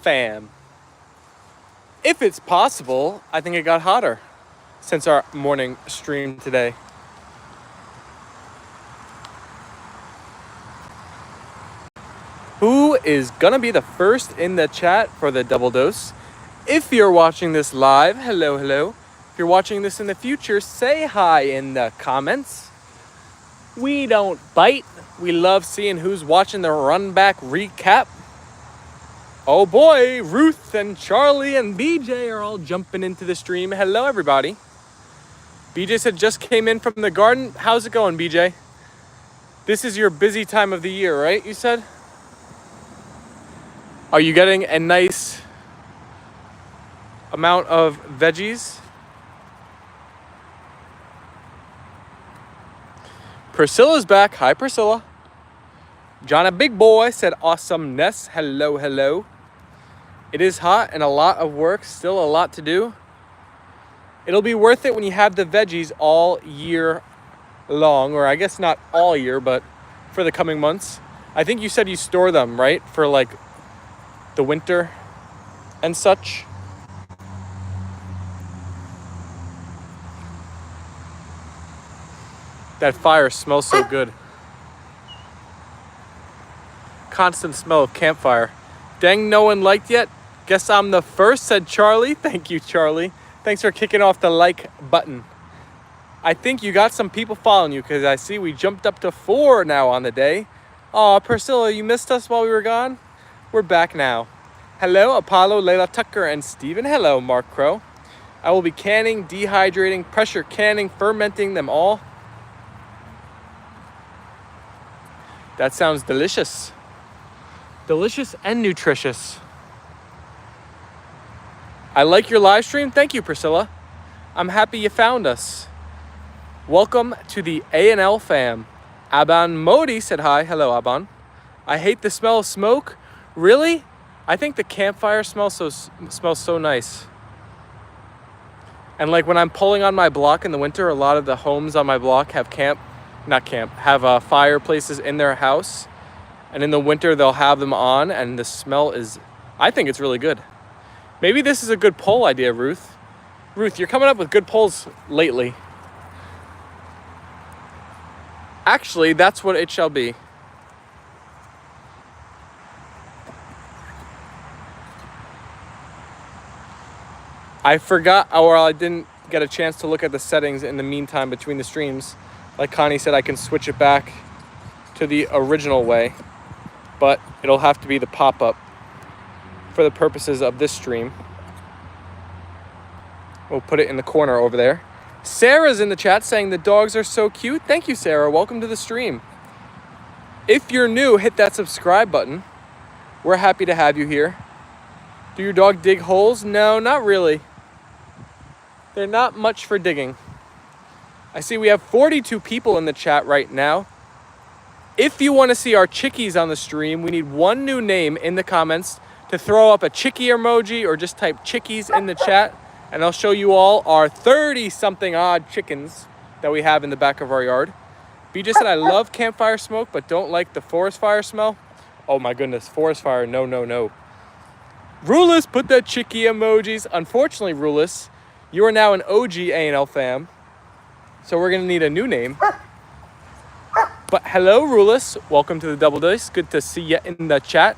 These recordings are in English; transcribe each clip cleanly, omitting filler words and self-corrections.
Fam. If it's possible, I think it got hotter since our morning stream today. Who is gonna be the first in the chat for the double dose? If you're watching this live, hello, hello. If you're watching this in the future, say hi in the comments. We don't bite. We love seeing who's watching the run back recap. Oh boy, Ruth and Charlie and BJ are all jumping into the stream. Hello, everybody. BJ said just came in from the garden. How's it going, BJ? This is your busy time of the year, right? You said? Are you getting a nice amount of veggies? Priscilla's back. Hi, Priscilla. John, a big boy, said awesomeness. Hello, hello. It is hot and a lot of work. Still a lot to do. It'll be worth it when you have the veggies all year long. Or I guess not all year, but for the coming months. I think you said you store them, right? For like the winter and such. That fire smells so good. Constant smell of campfire. Dang, no one liked yet? Guess I'm the first, said Charlie. Thank you, Charlie. Thanks for kicking off the like button. I think you got some people following you because I see we jumped up to 4 now on the day. Aw, Priscilla, you missed us while we were gone? We're back now. Hello, Apollo, Leyla, Tucker, and Steven. Hello, Mark Crow. I will be canning, dehydrating, pressure canning, fermenting them all. That sounds delicious. Delicious and nutritious. I like your live stream. Thank you, Priscilla. I'm happy you found us. Welcome to the A&L Fam. Aban Modi said hi. Hello, Aban. I hate the smell of smoke. Really? I think the campfire smells so nice. And like when I'm pulling on my block in the winter, a lot of the homes on my block have fireplaces in their house. And in the winter, they'll have them on, and the smell is, I think it's really good. Maybe this is a good poll idea, Ruth. Ruth, you're coming up with good polls lately. Actually, that's what it shall be. I forgot, or I didn't get a chance to look at the settings in the meantime between the streams. Like Connie said, I can switch it back to the original way, but it'll have to be the pop-up for the purposes of this stream. We'll put it in the corner over there. Sarah's in the chat saying the dogs are so cute. Thank you, Sarah. Welcome to the stream. If you're new, hit that subscribe button. We're happy to have you here. Do your dog dig holes? No, not really. They're not much for digging. I see we have 42 people in the chat right now. If you want to see our chickies on the stream, we need one new name in the comments to throw up a chickie emoji or just type chickies in the chat. And I'll show you all our 30-something odd chickens that we have in the back of our yard. BJ said, I love campfire smoke, but don't like the forest fire smell. Oh my goodness, forest fire, no, no, no. Rulus, put the chickie emojis. Unfortunately, Rulus, you are now an OG A&L fam. So we're going to need a new name. But hello, Rulus. Welcome to the Double Dice. Good to see you in the chat.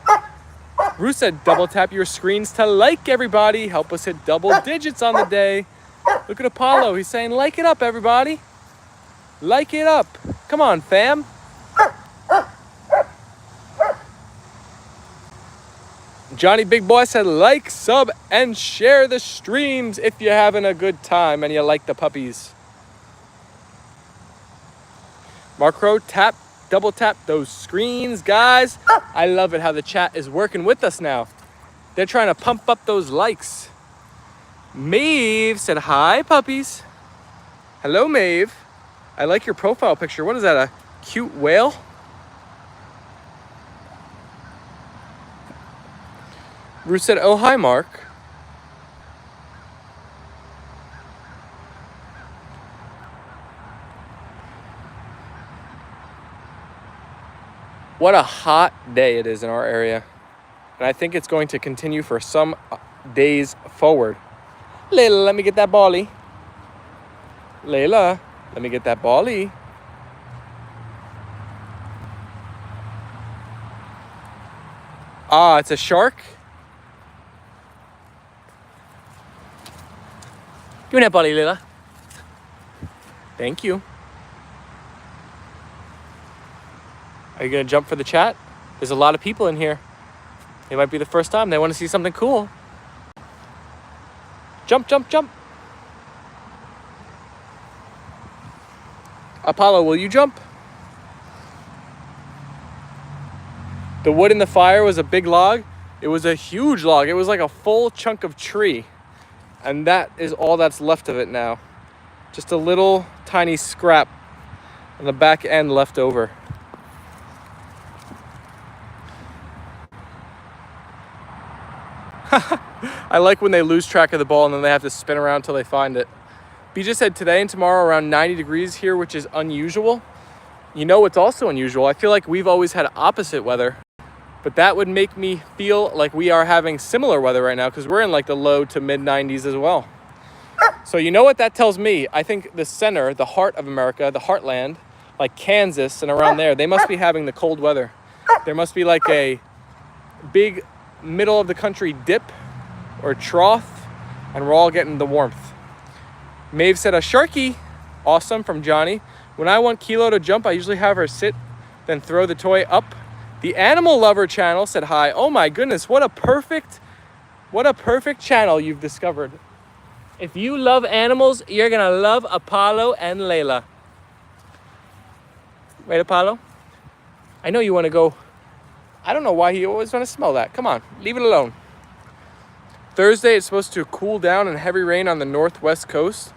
Ruth said, double tap your screens to like, everybody. Help us hit double digits on the day. Look at Apollo. He's saying, like it up, everybody. Like it up. Come on, fam. Johnny Big Boy said, like, sub, and share the streams if you're having a good time and you like the puppies. Mark Crow, double tap those screens, guys. I love it how the chat is working with us now. They're trying to pump up those likes. Maeve said, hi, puppies. Hello, Maeve. I like your profile picture. What is that, a cute whale? Ruth said, oh, hi, Mark. What a hot day it is in our area. And I think it's going to continue for some days forward. Leyla, let me get that ballie. Leyla, let me get that ballie. Ah, it's a shark. Give me that ballie, Leyla. Thank you. Are you gonna jump for the chat? There's a lot of people in here. It might be the first time they want to see something cool. Jump, jump, jump. Apollo, will you jump? The wood in the fire was a big log. It was a huge log. It was like a full chunk of tree. And that is all that's left of it now. Just a little tiny scrap on the back end left over. I like when they lose track of the ball and then they have to spin around until they find it. BJ said today and tomorrow around 90 degrees here, which is unusual. You know what's also unusual? I feel like we've always had opposite weather, but that would make me feel like we are having similar weather right now because we're in like the low to mid 90s as well. So you know what that tells me? I think the center, the heart of America, the heartland, like Kansas and around there, they must be having the cold weather. There must be like a big middle of the country dip or trough, and we're all getting the warmth. Maeve said a sharky. Awesome, from Johnny. When I want Kilo to jump, I usually have her sit, then throw the toy up. The Animal Lover channel said hi. Oh my goodness, what a perfect channel you've discovered. If you love animals, you're gonna love Apollo and Leyla. Right, Apollo? I know you wanna go. I don't know why he always wanna smell that. Come on, leave it alone. Thursday, it's supposed to cool down and heavy rain on the northwest coast.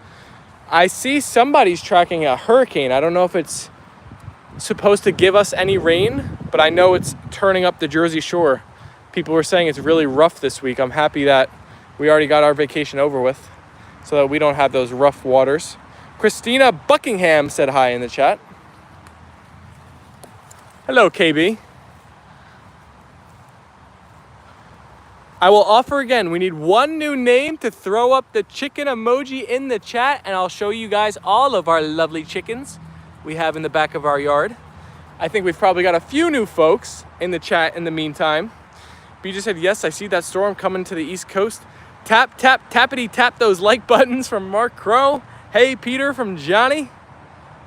I see somebody's tracking a hurricane. I don't know if it's supposed to give us any rain, but I know it's turning up the Jersey Shore. People were saying it's really rough this week. I'm happy that we already got our vacation over with so that we don't have those rough waters. Christina Buckingham said hi in the chat. Hello, KB. I will offer again, we need one new name to throw up the chicken emoji in the chat, and I'll show you guys all of our lovely chickens we have in the back of our yard. I think we've probably got a few new folks in the chat in the meantime. B just said, yes, I see that storm coming to the East Coast. Tap, tap, tappity, tap those like buttons from Mark Crow. Hey, Peter from Johnny.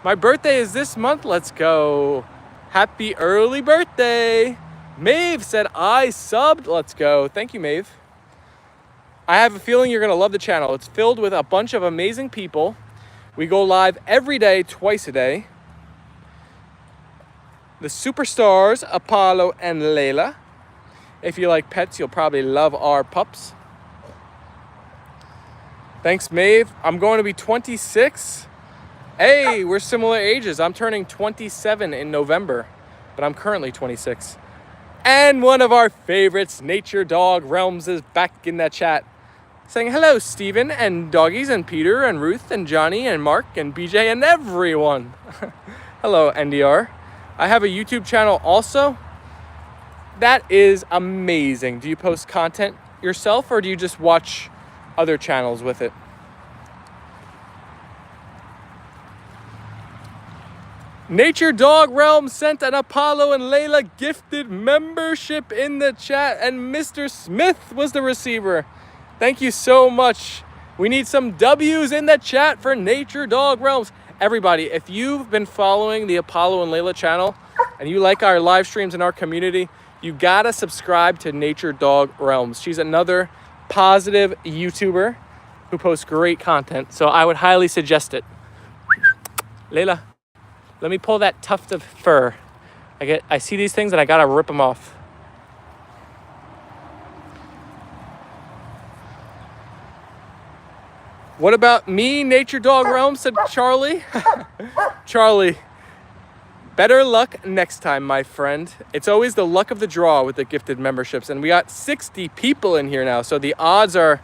My birthday is this month, let's go. Happy early birthday. Maeve said, I subbed. Let's go. Thank you, Maeve. I have a feeling you're going to love the channel. It's filled with a bunch of amazing people. We go live every day, twice a day. The superstars, Apollo and Leyla. If you like pets, you'll probably love our pups. Thanks, Maeve. I'm going to be 26. Hey, we're similar ages. I'm turning 27 in November, but I'm currently 26. And one of our favorites, Nature Dog Realms, is back in the chat. Saying hello, Steven, and doggies, and Peter, and Ruth, and Johnny, and Mark, and BJ, and everyone. Hello, NDR. I have a YouTube channel also. That is amazing. Do you post content yourself, or do you just watch other channels with it? Nature Dog Realm sent an Apollo and Leyla gifted membership in the chat, and Mr. Smith was the receiver. Thank you so much. We need some W's in the chat for Nature Dog Realms. Everybody, if you've been following the Apollo and Leyla channel and you like our live streams in our community, you gotta subscribe to Nature Dog Realms. She's another positive YouTuber who posts great content, so I would highly suggest it. Leyla. Let me pull that tuft of fur. I see these things and I gotta rip them off. What about me, Nature Dog Realm, said Charlie. Charlie, better luck next time, my friend. It's always the luck of the draw with the gifted memberships, and we got 60 people in here now, so the odds are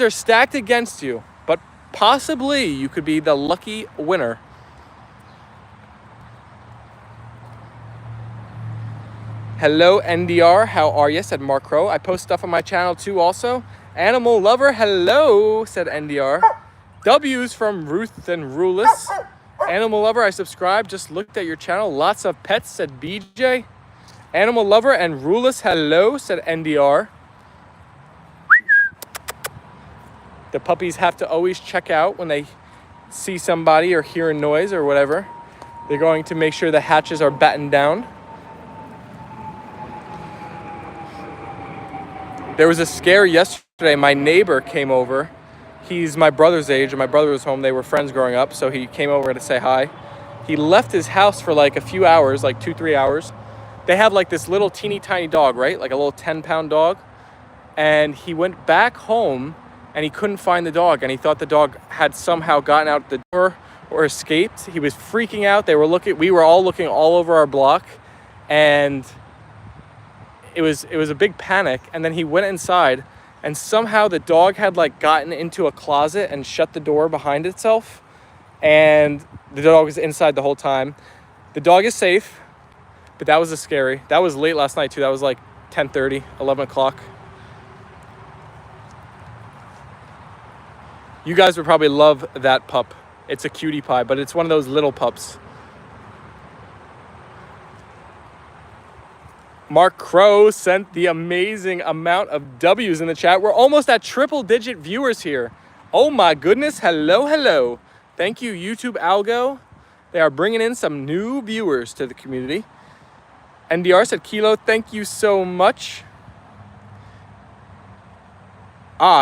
stacked against you, but possibly you could be the lucky winner. Hello, NDR. How are you? Said Mark Crow. I post stuff on my channel too also. Animal lover. Hello, said NDR. W's from Ruth and Rulis. Animal lover, I subscribe. Just looked at your channel. Lots of pets, said BJ. Animal lover and Rulis. Hello, said NDR. The puppies have to always check out when they see somebody or hear a noise or whatever. They're going to make sure the hatches are battened down. There was a scare yesterday. My neighbor came over. He's my brother's age, and my brother was home. They were friends growing up, so he came over to say hi. He left his house for like a few hours, like 2-3 hours. They have like this little teeny tiny dog, right? Like a little 10-pound dog. And he went back home and he couldn't find the dog, and he thought the dog had somehow gotten out the door or escaped. He was freaking out. We were all looking all over our block, and it was a big panic. And then he went inside, and somehow the dog had like gotten into a closet and shut the door behind itself, and the dog was inside the whole time. The dog is safe, but that was scary. That was late last night too. That was like 10:30, 11 o'clock. You guys would probably love that pup. It's a cutie pie, but it's one of those little pups. Mark Crow sent the amazing amount of W's in the chat. We're almost at triple-digit viewers here. Oh my goodness. Hello, hello. Thank you, YouTube Algo. They are bringing in some new viewers to the community. NDR said, Kilo, thank you so much.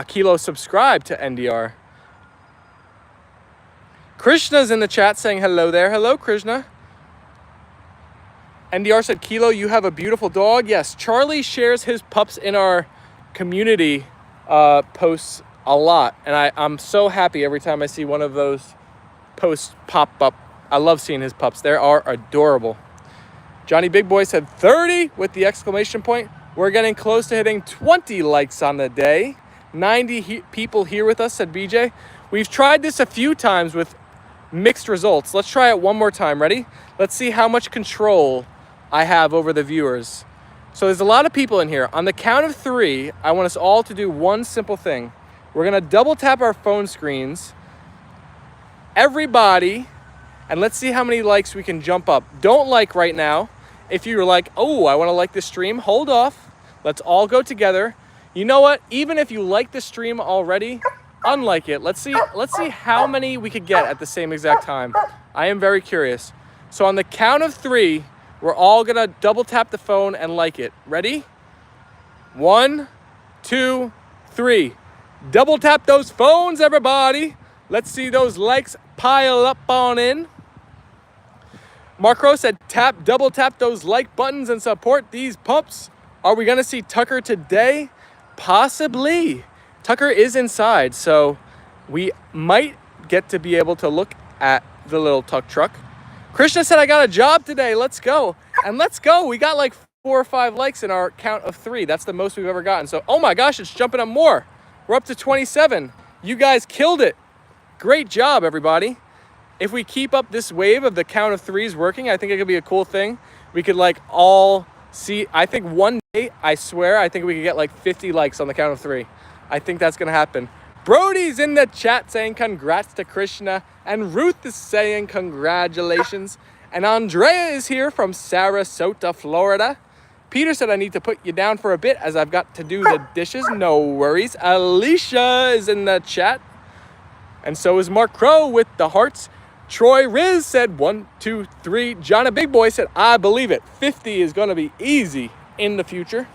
Kilo subscribed to NDR. Krishna's in the chat saying hello there. Hello, Krishna. NDR said, Kilo, you have a beautiful dog. Yes, Charlie shares his pups in our community posts a lot. And I'm so happy every time I see one of those posts pop up. I love seeing his pups. They are adorable. Johnny Big Boy said 30 with the exclamation point. We're getting close to hitting 20 likes on the day. 90 people here with us, said BJ. We've tried this a few times with mixed results. Let's try it one more time. Ready? Let's see how much control I have over the viewers. So there's a lot of people in here. On the count of 3, I want us all to do one simple thing. We're going to double tap our phone screens. Everybody, and let's see how many likes we can jump up. Don't like right now. If you're like, oh, I want to like this stream, hold off. Let's all go together. You know what? Even if you like the stream already, unlike it. Let's see how many we could get at the same exact time. I am very curious. So on the count of 3, we're all gonna double tap the phone and like it. Ready? 1, 2, 3. Double tap those phones, everybody. Let's see those likes pile up on in. Mark Rowe said, double tap those like buttons and support these pups. Are we gonna see Tucker today? Possibly. Tucker is inside, so we might get to be able to look at the little tuck truck. Krishna said, I got a job today. Let's go. And let's go. We got like 4 or 5 likes in our count of 3. That's the most we've ever gotten. So, oh my gosh, it's jumping up more. We're up to 27. You guys killed it. Great job, everybody. If we keep up this wave of the count of 3s working, I think it could be a cool thing. We could like all see, I think one day, I swear, I think we could get like 50 likes on the count of 3. I think that's going to happen. Brody's in the chat saying congrats to Krishna. And Ruth is saying congratulations. And Andrea is here from Sarasota, Florida. Peter said I need to put you down for a bit as I've got to do the dishes. No worries. Alicia is in the chat. And so is Mark Crow with the hearts. Troy Riz said 1, 2, 3. John, a big boy, said I believe it. 50 is going to be easy in the future.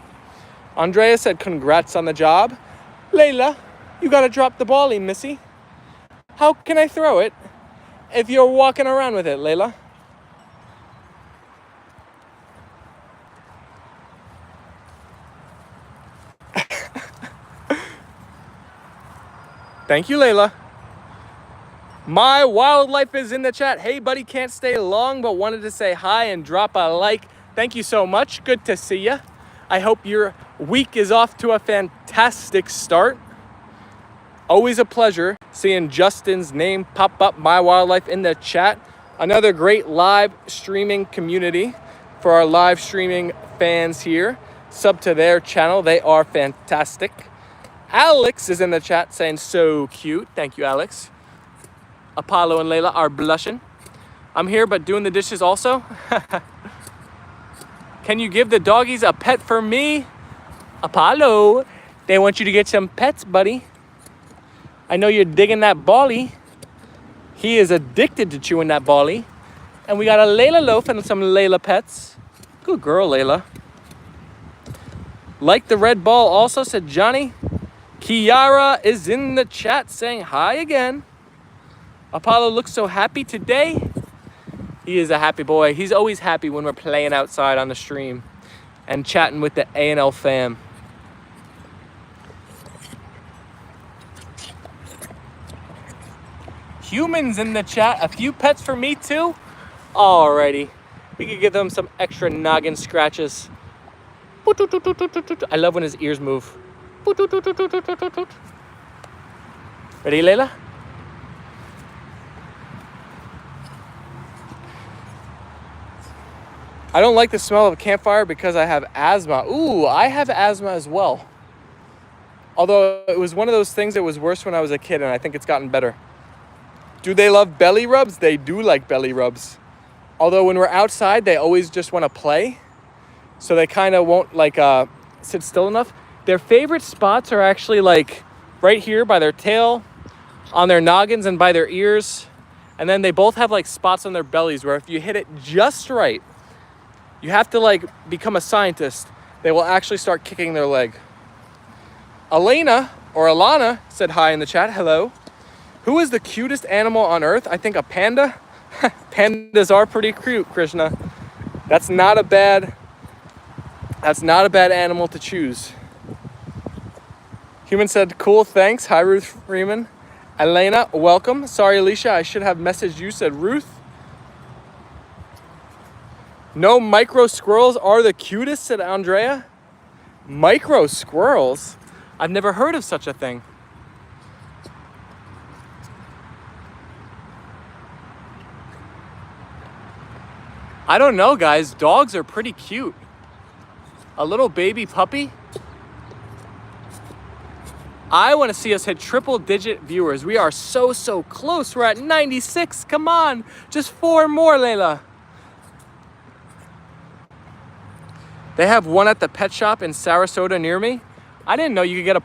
Andrea said congrats on the job. Leyla, you got to drop the ball, missy. How can I throw it if you're walking around with it, Leyla? Thank you, Leyla. My Wildlife is in the chat. Hey, buddy, can't stay long, but wanted to say hi and drop a like. Thank you so much. Good to see you. I hope your week is off to a fantastic start. Always a pleasure seeing Justin's name pop up, My Wildlife, in the chat. Another great live streaming community. for our live streaming fans here. Sub to their channel. They are fantastic. Alex is in the chat saying so cute. Thank you, Alex. Apollo and Leyla are blushing. I'm here but doing the dishes also. Can you give the doggies a pet for me? Apollo, they want you to get some pets, buddy. I know you're digging that Ballie. He is addicted to chewing that Ballie. And we got a Leyla loaf and some Leyla pets. Good girl, Leyla. Like the red ball also, said Johnny. Kiara is in the chat saying hi again. Apollo looks so happy today. He is a happy boy. He's always happy when we're playing outside on the stream and chatting with the A&L fam. Humans in the chat. A few pets for me too? Alrighty. We could give them some extra noggin scratches. I love when his ears move. Ready, Leyla? I don't like the smell of a campfire because I have asthma. Ooh, I have asthma as well. Although it was one of those things that was worse when I was a kid, and I think it's gotten better. Do they love belly rubs? They do like belly rubs. Although when we're outside, they always just want to play. So they kind of won't like sit still enough. Their favorite spots are actually like right here by their tail, on their noggins, and by their ears. And then they both have like spots on their bellies where if you hit it just right, you have to like become a scientist. They will actually start kicking their leg. Elena or Alana said hi in the chat. Hello. Who is the cutest animal on earth? I think a panda. Pandas are pretty cute, Krishna. That's not a bad animal to choose. Human said, cool, thanks. Hi, Ruth Freeman. Elena, welcome. Sorry, Alicia, I should have messaged you, said Ruth. No micro squirrels are the cutest, said Andrea. Micro squirrels? I've never heard of such a thing. I don't know, guys. Dogs are pretty cute. A little baby puppy. I want to see us hit triple-digit viewers. We are so close. We're at 96. Come on. Just 4 more, Leyla. They have one at the pet shop in Sarasota near me. I didn't know you could get a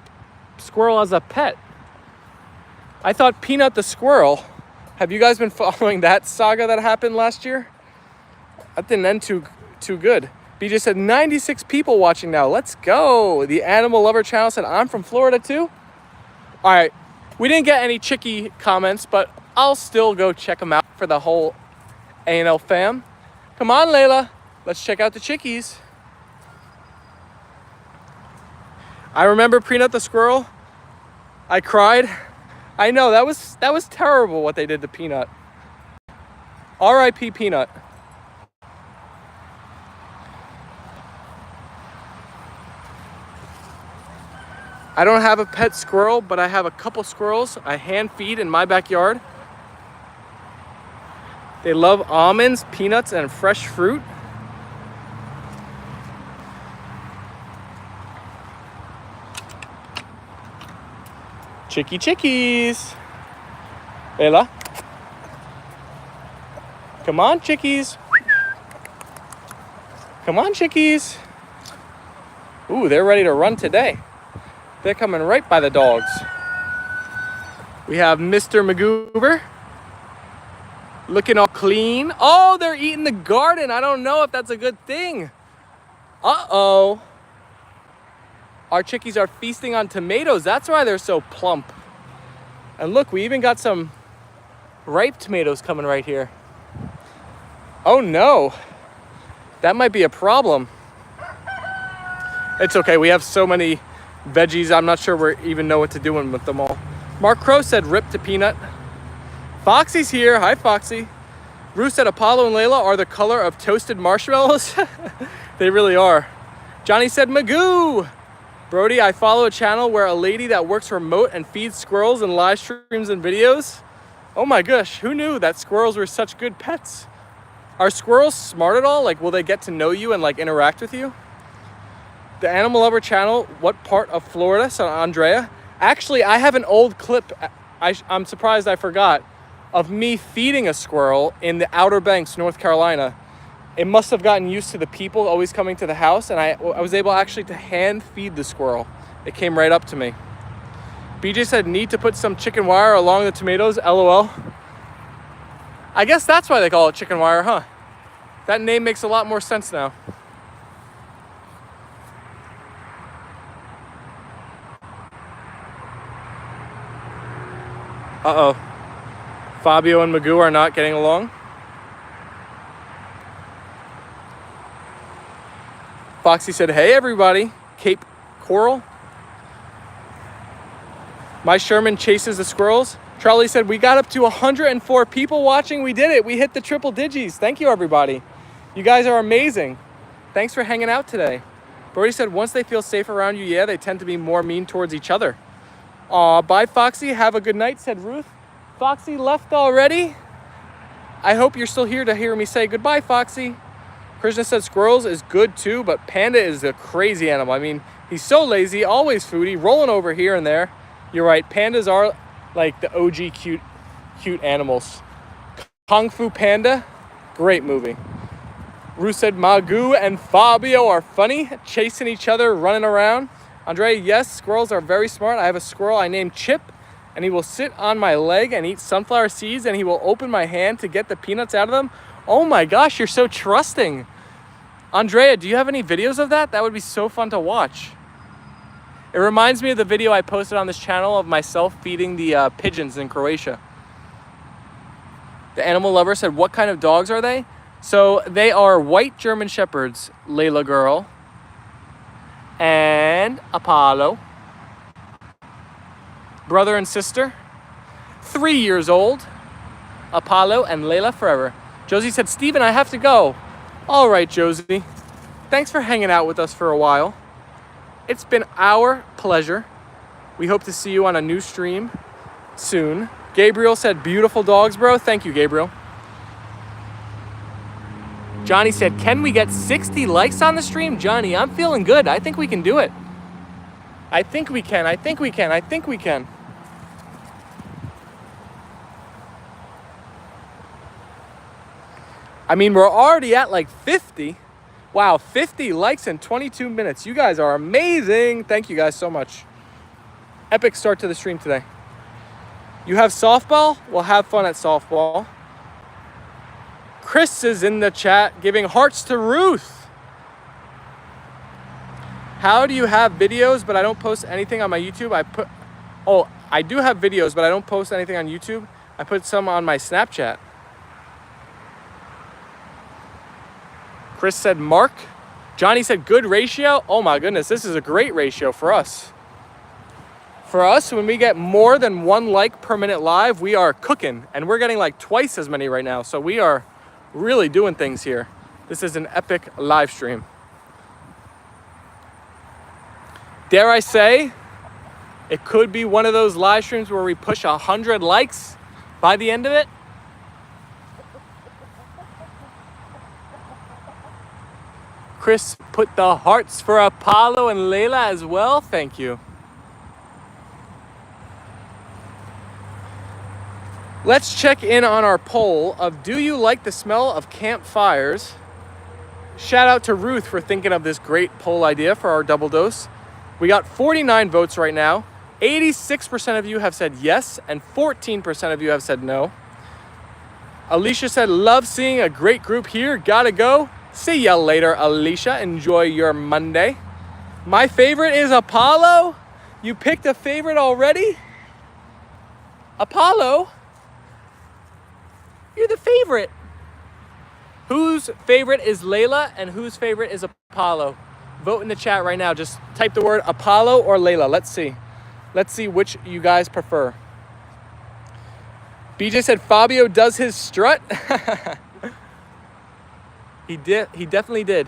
squirrel as a pet. I thought Peanut the squirrel. Have you guys been following that saga that happened last year? That didn't end too good. BJ said 96 people watching now. Let's go. The Animal Lover channel said I'm from Florida too. All right. We didn't get any chickie comments, but I'll still go check them out for the whole A&L fam. Come on, Leyla. Let's check out the chickies. I remember Peanut the squirrel. I cried. I know, that was terrible what they did to Peanut. R.I.P. Peanut. I don't have a pet squirrel, but I have a couple squirrels I hand feed in my backyard. They love almonds, peanuts, and fresh fruit. Chickies. Leyla. Come on, chickies. Come on, chickies. Ooh, they're ready to run today. They're coming right by the dogs. We have Mr. McGoober. Looking all clean. Oh, they're eating the garden. I don't know if that's a good thing. Uh-oh. Our chickies are feasting on tomatoes. That's why they're so plump. And look, we even got some ripe tomatoes coming right here. Oh no. That might be a problem. It's okay. We have so many veggies. I'm not sure we even know what to do with them all. Mark Crow said rip to Peanut. Foxy's here. Hi, Foxy. Ruth said Apollo and Leyla are the color of toasted marshmallows. They really are. Johnny said Magoo. Brody, I follow a channel where a lady that works remote and feeds squirrels in live streams and videos. Oh my gosh, who knew that squirrels were such good pets? Are squirrels smart at all? Like, will they get to know you and like interact with you? The Animal Lover channel, what part of Florida? So Andrea. Actually, I have an old clip, I'm surprised I forgot, of me feeding a squirrel in the Outer Banks, North Carolina. It must have gotten used to the people always coming to the house, and I was able actually to hand feed the squirrel. It came right up to me. BJ said, need to put some chicken wire along the tomatoes, LOL. I guess that's why they call it chicken wire, huh? That name makes a lot more sense now. Uh-oh. Fabio and Magoo are not getting along. Foxy said, hey, everybody. Cape Coral. My Sherman chases the squirrels. Charlie said, we got up to 104 people watching. We did it. We hit the triple digis. Thank you, everybody. You guys are amazing. Thanks for hanging out today. Brody said, once they feel safe around you, yeah, they tend to be more mean towards each other. Aw, bye, Foxy. Have a good night, said Ruth. Foxy left already? I hope you're still here to hear me say goodbye, Foxy. Krishna said squirrels is good too, but Panda is a crazy animal. I mean, he's so lazy, always foodie, rolling over here and there. You're right, pandas are like the OG cute animals. Kung Fu Panda, great movie. Ruth said Magoo and Fabio are funny, chasing each other, running around. Andre, yes, squirrels are very smart. I have a squirrel I named Chip, and he will sit on my leg and eat sunflower seeds, and he will open my hand to get the peanuts out of them. Oh my gosh, you're so trusting. Andrea, do you have any videos of that? That would be so fun to watch. It reminds me of the video I posted on this channel of myself feeding the pigeons in Croatia. The Animal Lover said, what kind of dogs are they? So they are white German Shepherds, Layla girl, and Apollo. Brother and sister, 3 years old, Apollo and Leyla forever. Josie said, Steven, I have to go. All right, Josie. Thanks for hanging out with us for a while. It's been our pleasure. We hope to see you on a new stream soon. Gabriel said, beautiful dogs, bro. Thank you, Gabriel. Johnny said, can we get 60 likes on the stream? Johnny, I'm feeling good. I think we can do it. I think we can. I think we can. I think we can. I mean, we're already at like 50. Wow, 50 likes in 22 minutes. You guys are amazing. Thank you guys so much. Epic start to the stream today. You have softball? Well, have fun at softball. Chris is in the chat giving hearts to Ruth. How do you have videos, but I don't post anything on my YouTube? I do have videos, but I don't post anything on YouTube. I put some on my Snapchat. Chris said Mark. Johnny said good ratio. Oh my goodness, this is a great ratio for us. For us, when we get more than 1 like per minute live, we are cooking. And we're getting like twice as many right now. So we are really doing things here. This is an epic live stream. Dare I say, it could be one of those live streams where we push 100 likes by the end of it. Chris put the hearts for Apollo and Leyla as well. Thank you. Let's check in on our poll of, do you like the smell of campfires? Shout out to Ruth for thinking of this great poll idea for our double dose. We got 49 votes right now. 86% of you have said yes, and 14% of you have said no. Alicia said, love seeing a great group here. Gotta go. See ya later, Alicia. Enjoy your Monday. My favorite is Apollo. You picked a favorite already? Apollo? You're the favorite. Whose favorite is Leyla and whose favorite is Apollo? Vote in the chat right now. Just type the word Apollo or Leyla. Let's see. Let's see which you guys prefer. BJ said Fabio does his strut. He definitely did.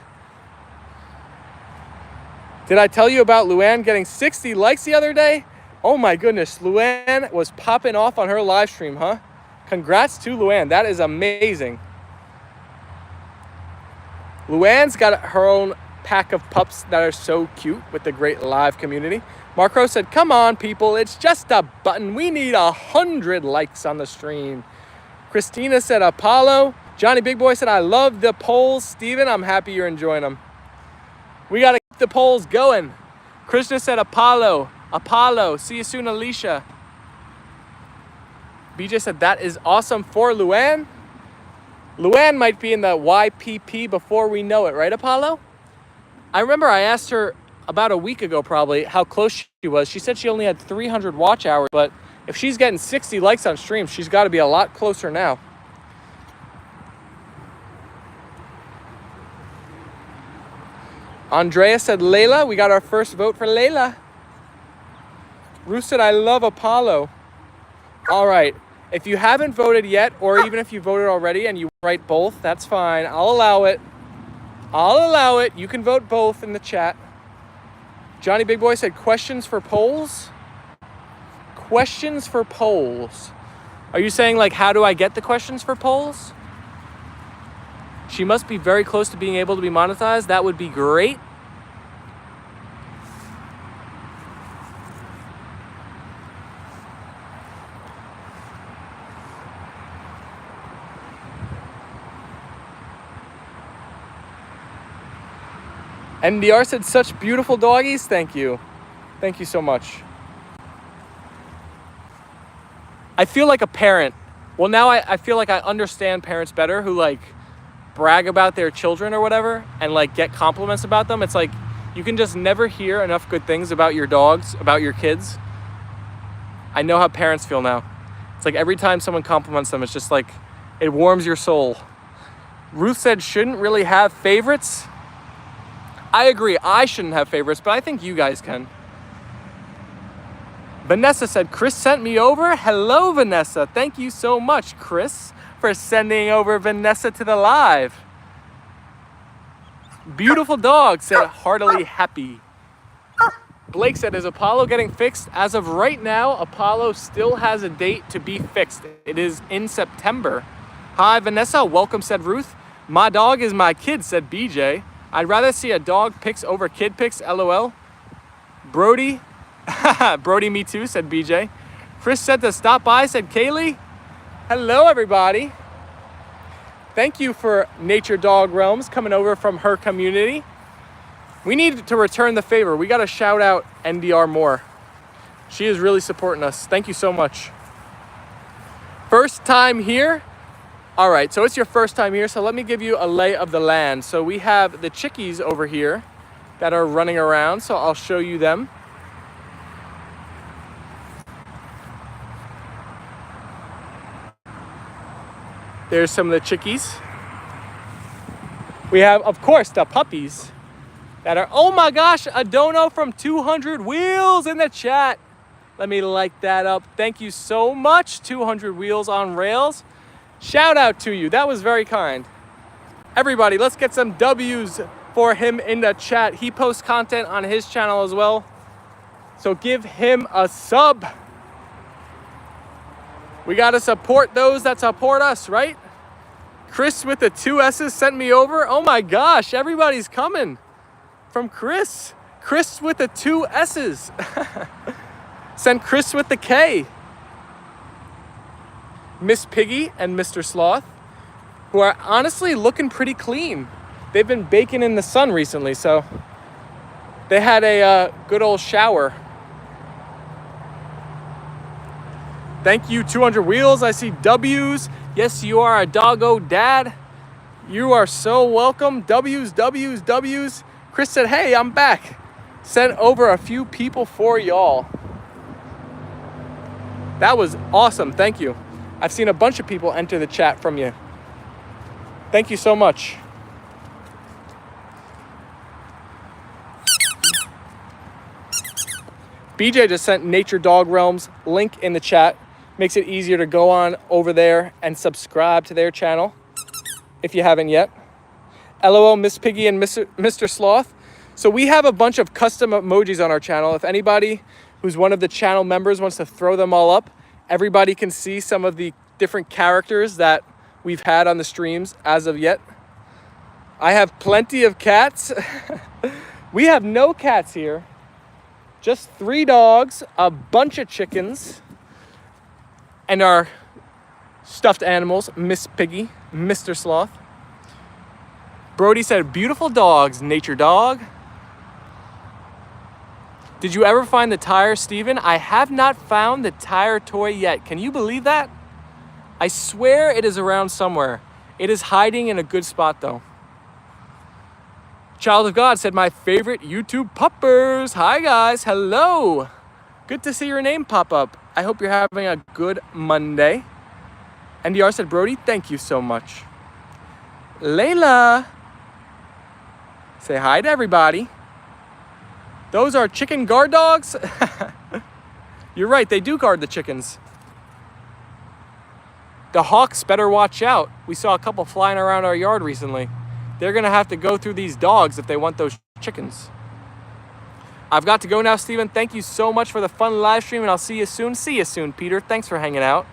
Did I tell you about Luann getting 60 likes the other day? Oh my goodness, Luann was popping off on her live stream, huh? Congrats to Luann. That is amazing. Luann's got her own pack of pups that are so cute with the great live community. Mark Rose said, come on, people, it's just a button. We need 100 likes on the stream. Christina said, Apollo. Johnny Big Boy said, I love the polls. Steven, I'm happy you're enjoying them. We got to keep the polls going. Krishna said, Apollo. Apollo. See you soon, Alicia. BJ said, that is awesome for Luann. Luann might be in the YPP before we know it, right, Apollo? I remember I asked her about a week ago probably how close she was. She said she only had 300 watch hours, but if she's getting 60 likes on stream, she's got to be a lot closer now. Andrea said Leyla. We got our first vote for Leyla. Ruth said, I love Apollo. All right. If you haven't voted yet, or even if you voted already and you write both, that's fine. I'll allow it. I'll allow it. You can vote both in the chat. Johnny Big Boy said, questions for polls? Questions for polls. Are you saying, like, how do I get the questions for polls? She must be very close to being able to be monetized. That would be great. NDR said, such beautiful doggies. Thank you. Thank you so much. I feel like a parent. Well, now I feel like I understand parents better who, like, brag about their children or whatever and, like, get compliments about them. It's like you can just never hear enough good things about your dogs, about your kids. I know how parents feel now. It's like every time someone compliments them, it's just like it warms your soul. Ruth said, shouldn't really have favorites. I agree, I shouldn't have favorites, but I think you guys can. Vanessa said, Chris sent me over. Hello, Vanessa. Thank you so much, Chris, for sending over Vanessa to the live. Beautiful dog, said heartily happy. Blake said, is Apollo getting fixed? As of right now, Apollo still has a date to be fixed. It is in September. Hi, Vanessa. Welcome, said Ruth. My dog is my kid, said BJ. I'd rather see a dog pics over kid pics, LOL. Brody, Brody, me too, said BJ. Chris said to stop by, said Kaylee. Hello, everybody. Thank you for Nature Dog Realms coming over from her community. We need to return the favor. We got to shout out NDR more. She is really supporting us. Thank you so much. First time here. All right, so it's your first time here, so let me give you a lay of the land. So we have the chickies over here that are running around, so I'll show you them. There's some of the chickies. We have, of course, the puppies that are, oh my gosh, a dono from 200 Wheels in the chat. Let me light that up. Thank you so much, 200 Wheels on Rails. Shout out to you. That was very kind. Everybody, let's get some W's for him in the chat. He posts content on his channel as well, so give him a sub. We got to support those that support us, right? Chris with the 2 S's sent me over. Oh my gosh, everybody's coming from Chris. Chris with the 2 S's. Sent Chris with the K. Miss Piggy and Mr. Sloth, who are honestly looking pretty clean. They've been baking in the sun recently, so they had a good old shower. Thank you, 200 Wheels. I see W's. Yes, you are a doggo dad. You are so welcome. W's, W's, W's. Chris said, hey, I'm back. Sent over a few people for y'all. That was awesome. Thank you. I've seen a bunch of people enter the chat from you. Thank you so much. BJ just sent Nature Dog Realms link in the chat. Makes it easier to go on over there and subscribe to their channel if you haven't yet. LOL, Miss Piggy and Mr. Sloth. So we have a bunch of custom emojis on our channel. If anybody who's one of the channel members wants to throw them all up, everybody can see some of the different characters that we've had on the streams as of yet. I have plenty of cats. We have no cats here. Just 3 dogs, a bunch of chickens, and our stuffed animals, Miss Piggy, Mr. Sloth. Brody said, beautiful dogs, nature dog. Did you ever find the tire, Steven? I have not found the tire toy yet. Can you believe that? I swear it is around somewhere. It is hiding in a good spot though. Child of God said, my favorite YouTube puppers. Hi guys, hello. Good to see your name pop up. I hope you're having a good Monday. NDR said, Brody, thank you so much. Leyla, say hi to everybody. Those are chicken guard dogs? You're right, they do guard the chickens. The hawks better watch out. We saw a couple flying around our yard recently. They're gonna have to go through these dogs if they want those chickens. I've got to go now, Steven. Thank you so much for the fun live stream, and I'll see you soon. See you soon, Peter. Thanks for hanging out.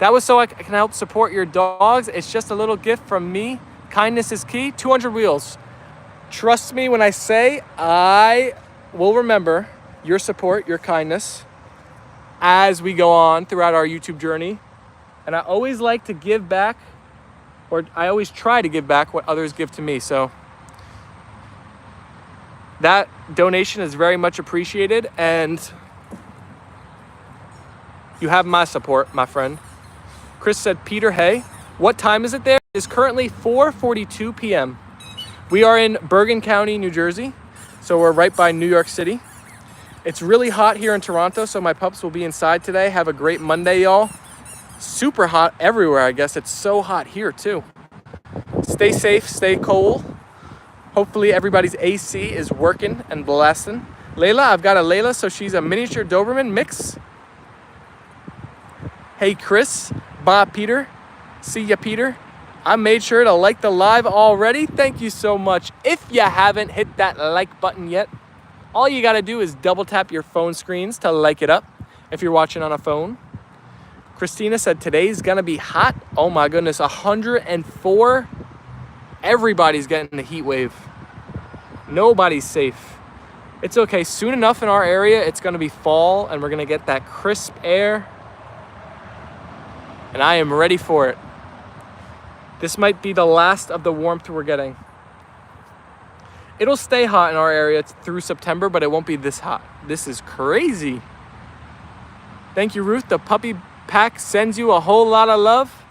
That was so I can help support your dogs. It's just a little gift from me. Kindness is key. 200 wheels. Trust me when I say I will remember your support, your kindness as we go on throughout our YouTube journey. And I always like to give back, or I always try to give back what others give to me. So that donation is very much appreciated, and you have my support, my friend. Chris said, Peter, hey, what time is it there? It is currently 4:42 p.m. We are in Bergen County, New Jersey. So we're right by New York City. It's really hot here in Toronto, so my pups will be inside today. Have a great Monday, y'all. Super hot everywhere, I guess. It's so hot here, too. Stay safe, stay cool. Hopefully everybody's AC is working and blasting. Leyla, I've got a Leyla, so she's a miniature Doberman mix. Hey, Chris. Bye, Peter. See ya, Peter. I made sure to like the live already. Thank you so much. If you haven't hit that like button yet, all you gotta do is double tap your phone screens to like it up if you're watching on a phone. Christina said today's gonna be hot. Oh my goodness, 104. Everybody's getting the heat wave. Nobody's safe. It's okay, soon enough in our area, it's gonna be fall and we're gonna get that crisp air. And I am ready for it. This might be the last of the warmth we're getting. It'll stay hot in our area through September, but it won't be this hot. This is crazy. Thank you, Ruth. The puppy pack sends you a whole lot of love.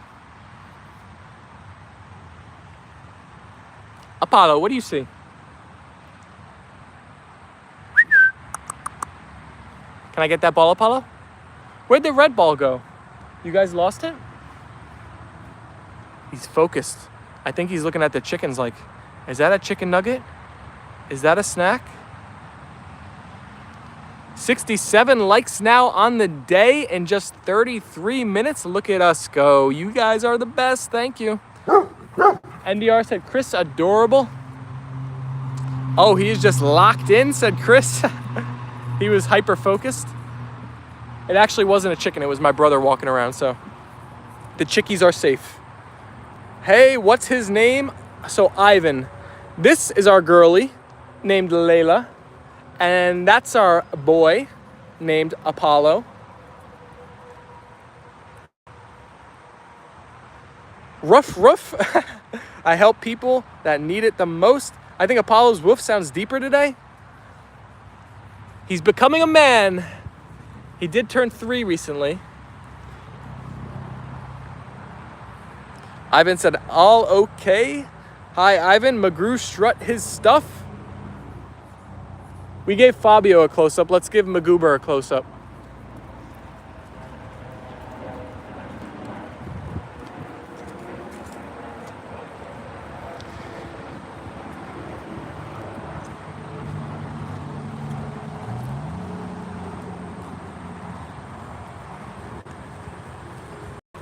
Apollo, what do you see? Can I get that ball, Apollo? Where'd the red ball go? You guys lost it? He's focused. I think he's looking at the chickens like, is that a chicken nugget? Is that a snack? 67 likes now on the day in just 33 minutes. Look at us go. You guys are the best. Thank you. NDR said, Chris, adorable. Oh, he's just locked in, said Chris. He was hyper-focused. It actually wasn't a chicken. It was my brother walking around, so the chickies are safe. Hey, what's his name? So Ivan. This is our girly named Leyla. And that's our boy named Apollo. Ruff, ruff. I help people that need it the most. I think Apollo's woof sounds deeper today. He's becoming a man. He did turn 3 recently. Ivan said, all okay. Hi, Ivan. McGrew strut his stuff. We gave Fabio a close-up. Let's give Magoober a close-up.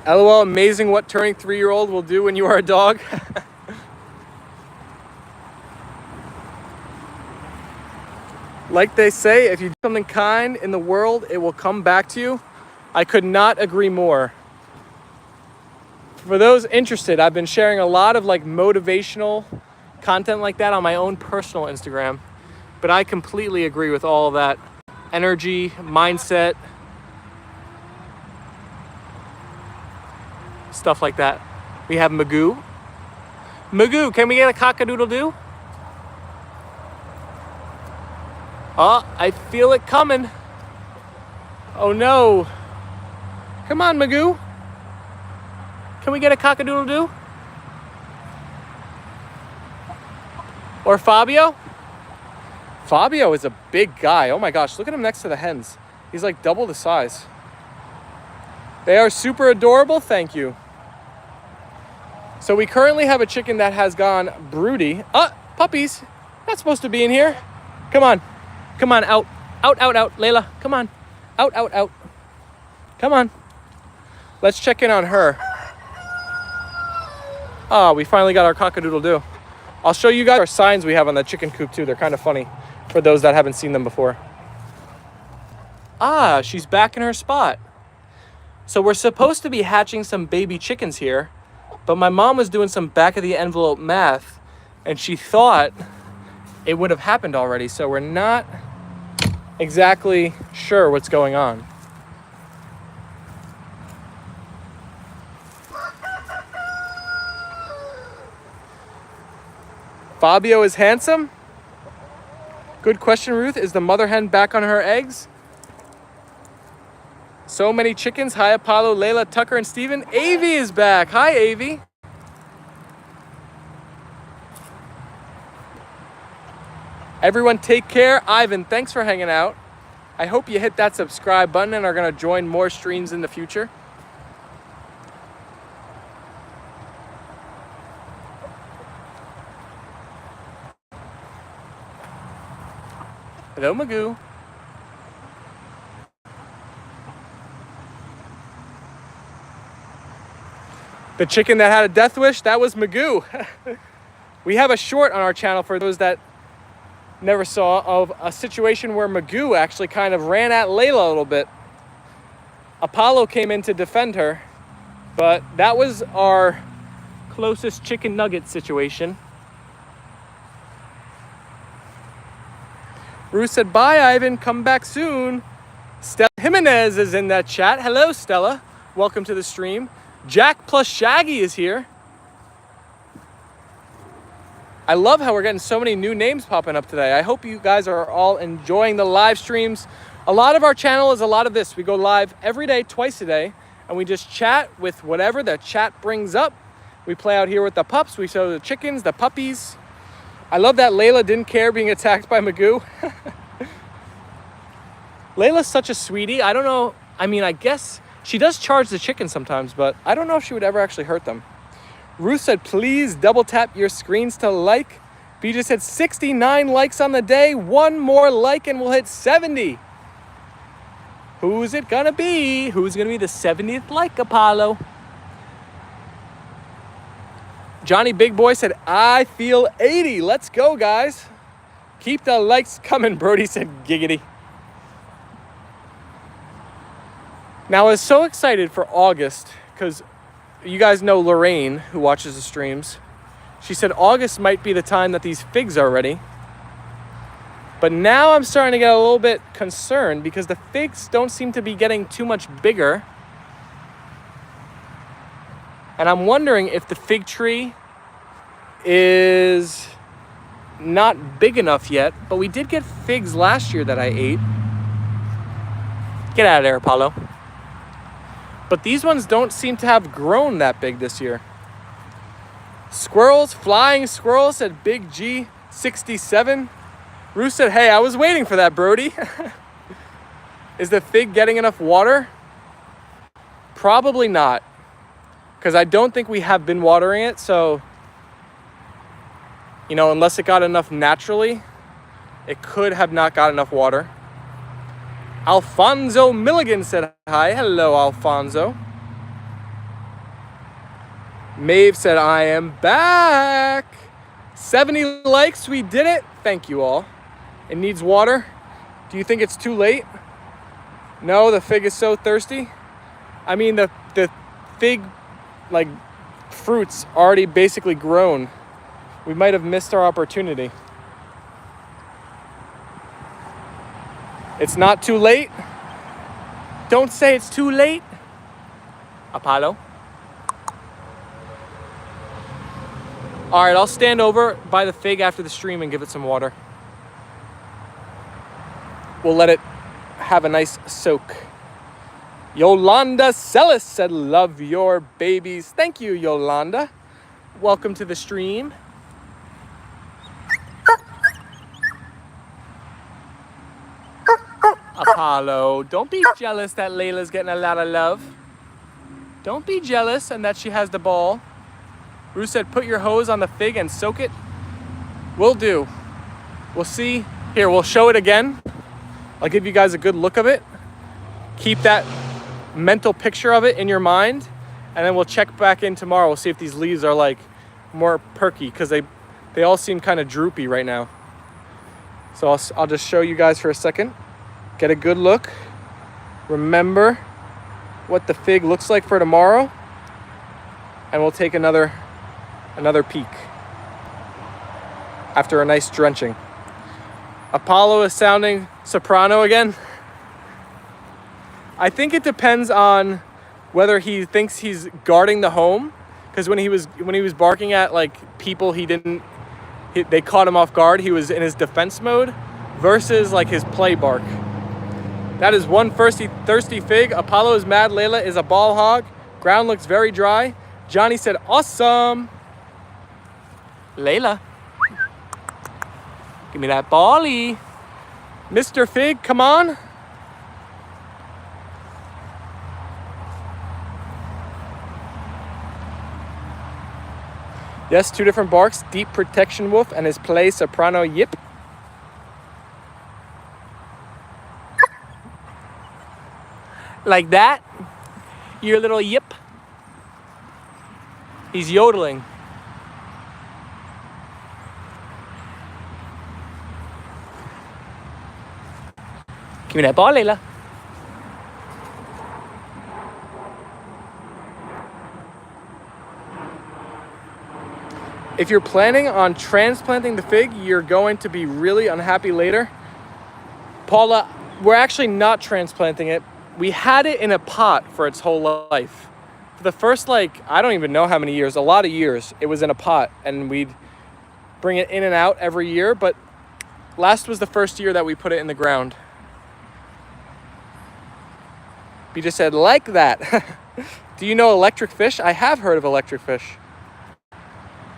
LOL, amazing what turning 3-year-old will do when you are a dog. Like they say, if you do something kind in the world, it will come back to you. I could not agree more. For those interested, I've been sharing a lot of like motivational content like that on my own personal Instagram. But I completely agree with all of that energy, mindset, stuff like that. We have Magoo. Magoo, can we get a cock-a-doodle-doo? Oh, I feel it coming. Oh no. Come on, Magoo. Can we get a cock-a-doodle-doo? Or Fabio? Fabio is a big guy. Oh my gosh, look at him next to the hens. He's like double the size. They are super adorable, thank you. So we currently have a chicken that has gone broody. Puppies, not supposed to be in here. Come on, come on, out. Out, out, out, Leyla, come on. Out, out, out. Come on. Let's check in on her. Oh, we finally got our cock-a-doodle-doo. I'll show you guys our signs we have on that chicken coop too. They're kind of funny for those that haven't seen them before. Ah, she's back in her spot. So we're supposed to be hatching some baby chickens here, but my mom was doing some back of the envelope math and she thought it would have happened already. So we're not exactly sure what's going on. Fabio is handsome? Good question, Ruth. Is the mother hen back on her eggs? So many chickens. Hi, Apollo, Leyla, Tucker, and Steven. Avi is back. Hi, Avi. Everyone take care. Ivan, thanks for hanging out. I hope you hit that subscribe button and are going to join more streams in the future. Hello, Magoo. The chicken that had a death wish, that was Magoo. We have a short on our channel for those that never saw of a situation where Magoo actually kind of ran at Leyla a little bit. Apollo came in to defend her, but that was our closest chicken nugget situation. Ruth said, bye, Ivan. Come back soon. Stella Jimenez is in that chat. Hello, Stella. Welcome to the stream. Jack plus Shaggy is here. I love how we're getting so many new names popping up today. I hope you guys are all enjoying the live streams. A lot of our channel is a lot of this. We go live every day, twice a day, and we just chat with whatever the chat brings up. We play out here with the pups. We show the chickens, the puppies. I love that Leyla didn't care being attacked by Magoo. Layla's such a sweetie. I don't know. I mean, I guess she does charge the chicken sometimes, but I don't know if she would ever actually hurt them. Ruth said, please double tap your screens to like. B just said 69 likes on the day. One more like and we'll hit 70. Who's it gonna be? Who's gonna be the 70th like, Apollo? Johnny Big Boy said, I feel 80. Let's go, guys. Keep the likes coming, Brody said, giggity. Now, I was so excited for August because you guys know Lorraine, who watches the streams. She said August might be the time that these figs are ready. But now I'm starting to get a little bit concerned because the figs don't seem to be getting too much bigger. And I'm wondering if the fig tree is not big enough yet. But we did get figs last year that I ate. Get out of there, Apollo. But these ones don't seem to have grown that big this year. Squirrels, flying squirrels, said Big G67. Ruth said, hey, I was waiting for that, Brody. Is the fig getting enough water? Probably not. Because I don't think we have been watering it. So, you know, unless it got enough naturally, it could have not got enough water. Alfonso Milligan said hi. Hello, Alfonso. Maeve said, I am back. 70 likes. We did it. Thank you all. It needs water. Do you think it's too late? No, the fig is so thirsty. I mean, the fig, like, fruit's already basically grown. we might have missed our opportunity. It's not too late. Don't say it's too late. Apollo. All right, I'll stand over by the fig after the stream and give it some water. We'll let it have a nice soak. Yolanda Sellis said, love your babies. Thank you, Yolanda. Welcome to the stream. Apollo, don't be jealous that Leyla's getting a lot of love. Don't be jealous and that she has the ball. Ruth said, put your hose on the fig and soak it. Will do. We'll see. Here, we'll show it again. I'll give you guys a good look of it. Keep that mental picture of it in your mind. And then we'll check back in tomorrow. We'll see if these leaves are like more perky, because they all seem kind of droopy right now. So I'll just show you guys for a second. Get a good look. Remember what the fig looks like for tomorrow. And we'll take another peek after a nice drenching. Apollo is sounding soprano again. I think it depends on whether he thinks he's guarding the home, because when he was barking at like people they caught him off guard, he was in his defense mode, versus like his play bark. That is one thirsty fig. Apollo is mad. Leyla is a ball hog. Ground looks very dry. Johnny said, awesome. Leyla, give me that bally. Mr. Fig, come on. Yes, 2 different barks. Deep protection wolf and his play soprano yip. Like that? Your little yip. He's yodeling. Give me that ball, Leyla. If you're planning on transplanting the fig, you're going to be really unhappy later. Paula, we're actually not transplanting it. We had it in a pot for its whole life. For the first, I don't even know how many years, a lot of years, it was in a pot, and we'd bring it in and out every year, but last was the first year that we put it in the ground. You just said, like that. Do you know electric fish? I have heard of electric fish.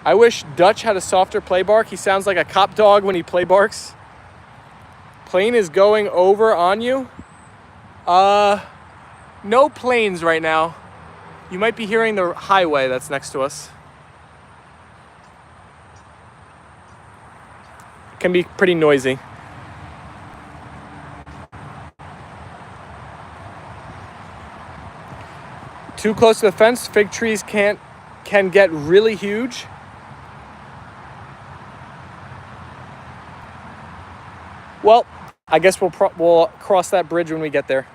I wish Dutch had a softer play bark. He sounds like a cop dog when he play barks. Plane is going over on you. No planes right now. You might be hearing the highway that's next to us. It can be pretty noisy. Too close to the fence, fig trees can get really huge. Well, I guess we'll cross that bridge when we get there.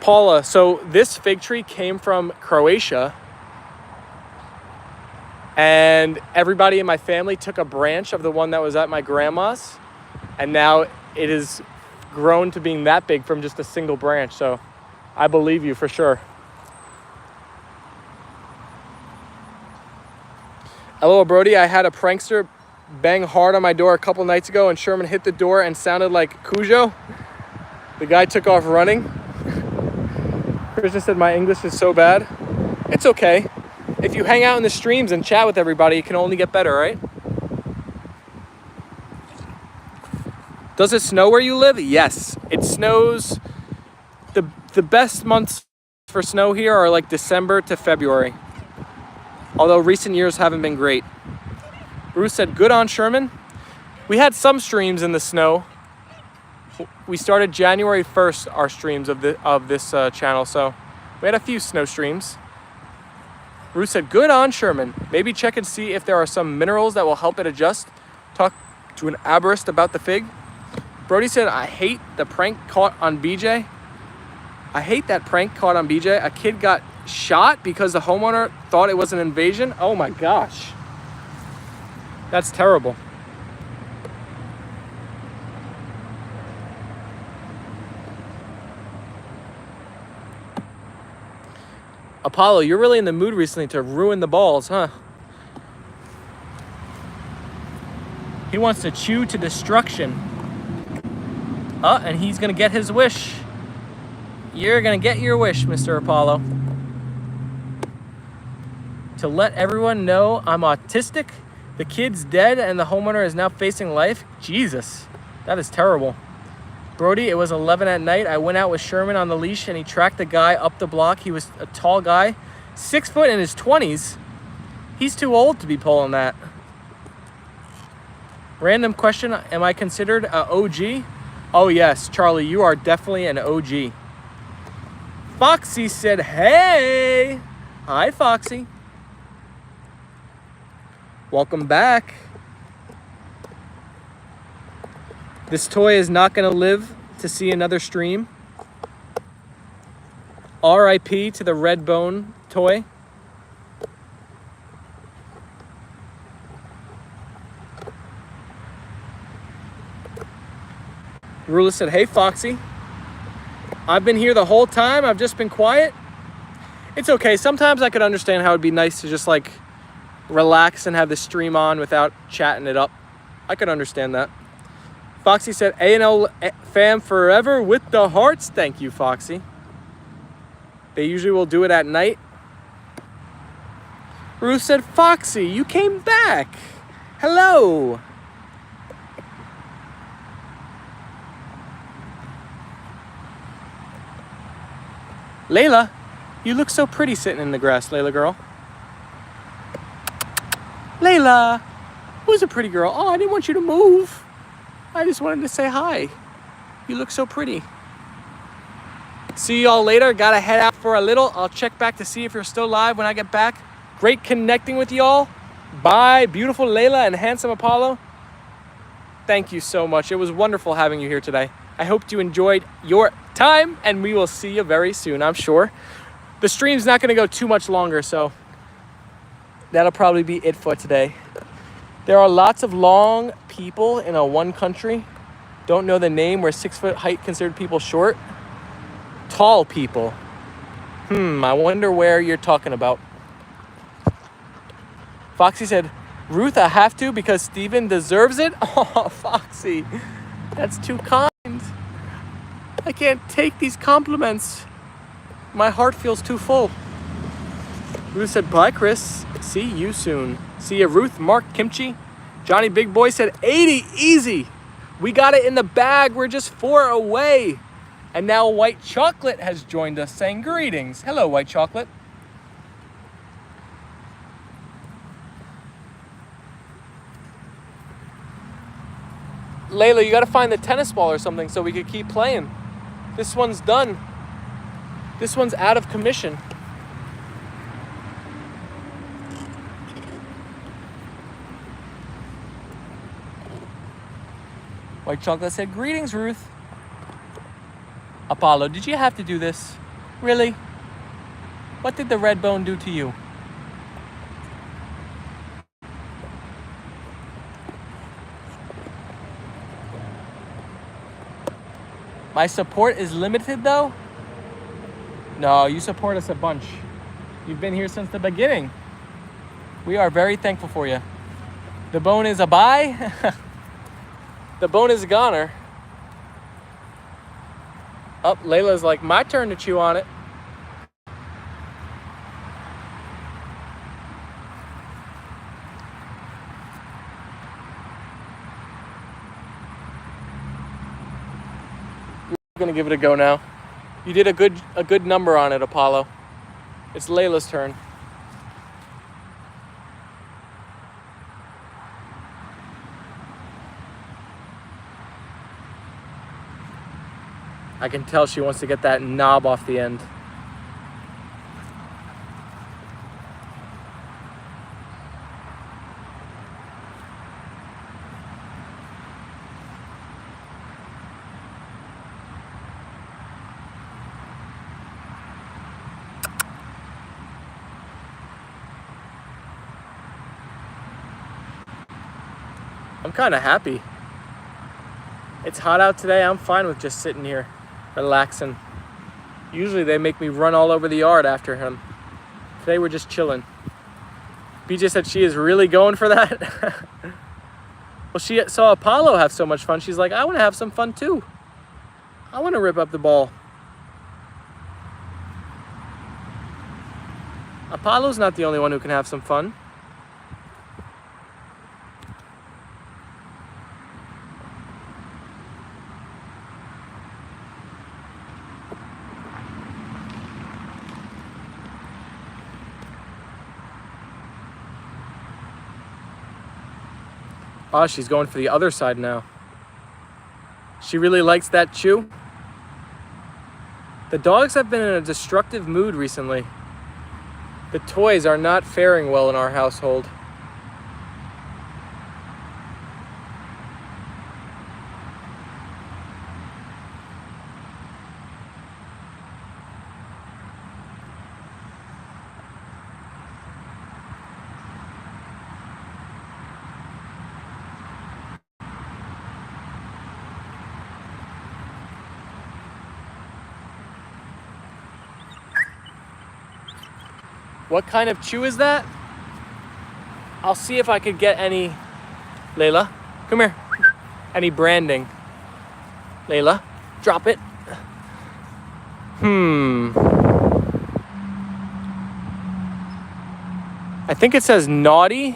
Paula, so this fig tree came from Croatia, and everybody in my family took a branch of the one that was at my grandma's, and now it is grown to being that big from just a single branch. So I believe you for sure. LOL Brody, I had a prankster bang hard on my door a couple nights ago, and Sherman hit the door and sounded like Cujo. The guy took off running. Krishna said my English is so bad. It's okay. If you hang out in the streams and chat with everybody, it can only get better, right? Does it snow where you live? Yes, it snows. The best months for snow here are like December to February. Although recent years haven't been great. Bruce said, good on Sherman. We had some streams in the snow. We started January 1st, our streams of this channel, so we had a few snow streams. Bruce said, good on Sherman. Maybe check and see if there are some minerals that will help it adjust. Talk to an arborist about the fig. Brody said, I hate the prank caught on BJ. I hate that prank caught on BJ. A kid got shot because the homeowner thought it was an invasion. Oh my gosh. That's terrible. Apollo, you're really in the mood recently to ruin the balls, huh? He wants to chew to destruction. And he's gonna get his wish. You're gonna get your wish, Mr. Apollo. To let everyone know I'm autistic, the kid's dead, and the homeowner is now facing life. Jesus, that is terrible. Brody, it was 11 at night. I went out with Sherman on the leash and he tracked the guy up the block. He was a tall guy, 6 foot in his 20s. He's too old to be pulling that. Random question, am I considered an OG? Oh yes, Charlie, you are definitely an OG. Foxy said, hey. Hi, Foxy. Welcome back. This toy is not going to live to see another stream. RIP to the red bone toy. Rula said, hey, Foxy. I've been here the whole time. I've just been quiet. It's okay. Sometimes I could understand how it'd be nice to just like relax and have the stream on without chatting it up. I could understand that. Foxy said, A&L Fam forever with the hearts. Thank you, Foxy. They usually will do it at night. Ruth said, Foxy, you came back. Hello. Leyla, you look so pretty sitting in the grass, Leyla girl. Leyla, who's a pretty girl? Oh, I didn't want you to move. I just wanted to say hi. You look so pretty. See y'all later. Gotta head out for a little. I'll check back to see if you're still live when I get back. Great connecting with y'all. Bye, beautiful Leyla and handsome Apollo. Thank you so much. It was wonderful having you here today. I hope you enjoyed your time, and we will see you very soon, I'm sure. The stream's not gonna go too much longer, so that'll probably be it for today. There are lots of long people in one country. Don't know the name. Where 6 foot height considered people short. Tall people. I wonder where you're talking about. Foxy said, Ruth, I have to because Steven deserves it. Oh, Foxy, that's too kind. I can't take these compliments. My heart feels too full. Ruth said, bye, Chris. See you soon. See ya, Ruth. Mark, Kimchi. Johnny Big Boy said, 80, easy. We got it in the bag. We're just 4 away. And now White Chocolate has joined us saying greetings. Hello, White Chocolate. Leyla, you got to find the tennis ball or something so we could keep playing. This one's done. This one's out of commission. White Chocolate said, greetings, Ruth. Apollo, did you have to do this? Really? What did the red bone do to you? My support is limited, though? No, you support us a bunch. You've been here since the beginning. We are very thankful for you. The bone is a bye. The bone is a goner. Oh, Leyla's like, my turn to chew on it. I'm gonna give it a go now. You did a good number on it, Apollo. It's Leyla's turn. I can tell she wants to get that knob off the end. I'm kind of happy. It's hot out today. I'm fine with just sitting here, relaxing. Usually they make me run all over the yard after him. Today we're just chilling. BJ said she is really going for that. Well, she saw Apollo have so much fun. She's like, I want to have some fun too. I want to rip up the ball. Apollo's not the only one who can have some fun. Oh, she's going for the other side now. She really likes that chew. The dogs have been in a destructive mood recently. The toys are not faring well in our household. What kind of chew is that? I'll see if I could get any. Leyla, come here. Any branding. Leyla, drop it. I think it says naughty.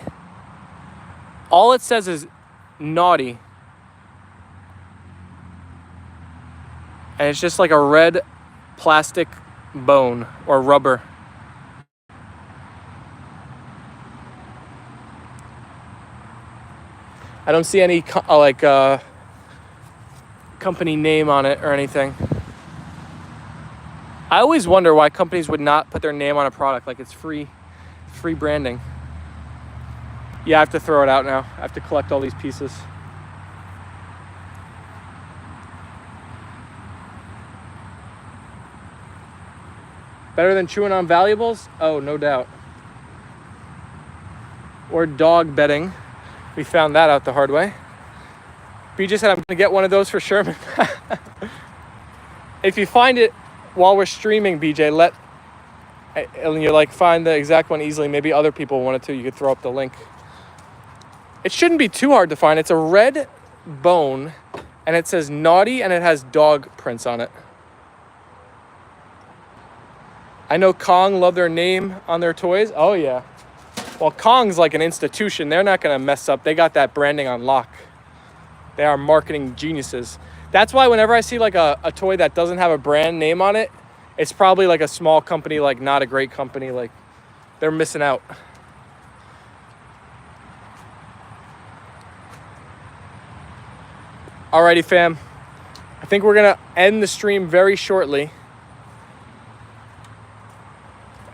All it says is naughty. And it's just like a red plastic bone or rubber. I don't see any company name on it or anything. I always wonder why companies would not put their name on a product, like it's free branding. Yeah, I have to throw it out now. I have to collect all these pieces. Better than chewing on valuables? Oh, no doubt. Or dog bedding. We found that out the hard way. BJ said I'm gonna get one of those for Sherman. If you find it while we're streaming, BJ, and you find the exact one easily, maybe other people want it too, you could throw up the link. It shouldn't be too hard to find. It's a red bone and it says naughty and it has dog prints on it. I know Kong love their name on their toys. Oh yeah. Well, Kong's like an institution. They're not going to mess up. They got that branding on lock. They are marketing geniuses. That's why whenever I see like a toy that doesn't have a brand name on it, it's probably like a small company, like not a great company. Like they're missing out. Alrighty, fam. I think we're going to end the stream very shortly.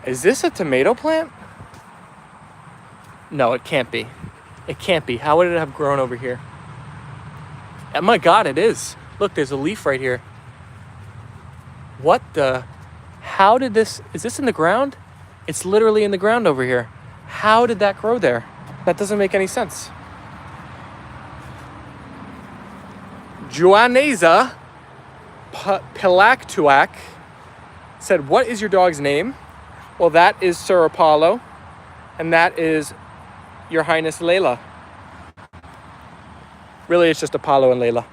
Is this a tomato plant? No, it can't be. It can't be. How would it have grown over here? Oh my God, it is. Look, there's a leaf right here. What the? How did this? Is this in the ground? It's literally in the ground over here. How did that grow there? That doesn't make any sense. Joaneza Pilaktuak said, what is your dog's name? Well, that is Sir Apollo, and that is Your Highness Leyla. Really, it's just Apollo and Leyla.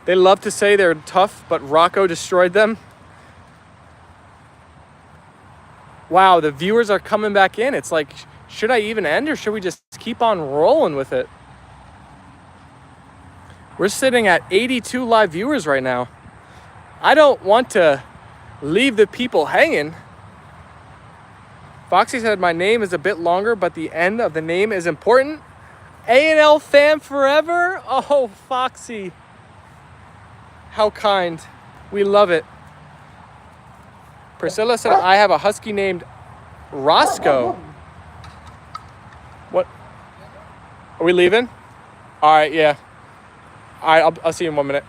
They love to say they're tough, but Rocco destroyed them. Wow, the viewers are coming back in. It's like, should I even end or should we just keep on rolling with it? We're sitting at 82 live viewers right now. I don't want to leave the people hanging. Foxy said, my name is a bit longer, but the end of the name is important. A&L Fam forever? Oh, Foxy. How kind. We love it. Priscilla said, I have a husky named Roscoe. What? Are we leaving? All right, yeah. All right, I'll see you in 1 minute.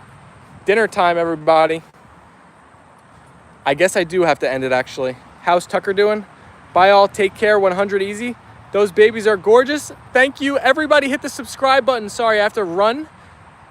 Dinner time, everybody. I guess I do have to end it, actually. How's Tucker doing? Bye all, take care, 100 easy. Those babies are gorgeous. Thank you. Everybody hit the subscribe button. Sorry, I have to run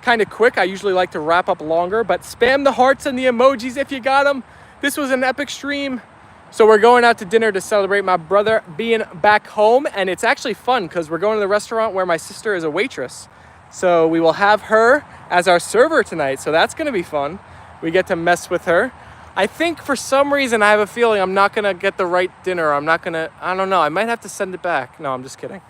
kind of quick. I usually like to wrap up longer, but spam the hearts and the emojis if you got them. This was an epic stream. So we're going out to dinner to celebrate my brother being back home, and it's actually fun because we're going to the restaurant where my sister is a waitress. So we will have her as our server tonight. So that's gonna be fun. We get to mess with her. I think for some reason, I have a feeling I'm not gonna get the right dinner. I don't know, I might have to send it back. No, I'm just kidding.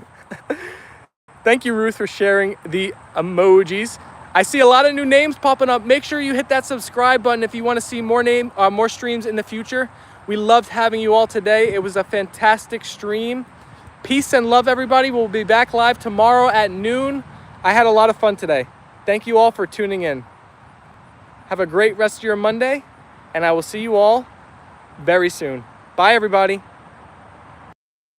Thank you, Ruth, for sharing the emojis. I see a lot of new names popping up. Make sure you hit that subscribe button if you wanna see more streams in the future. We loved having you all today. It was a fantastic stream. Peace and love, everybody. We'll be back live tomorrow at noon. I had a lot of fun today. Thank you all for tuning in. Have a great rest of your Monday, and I will see you all very soon. Bye, everybody.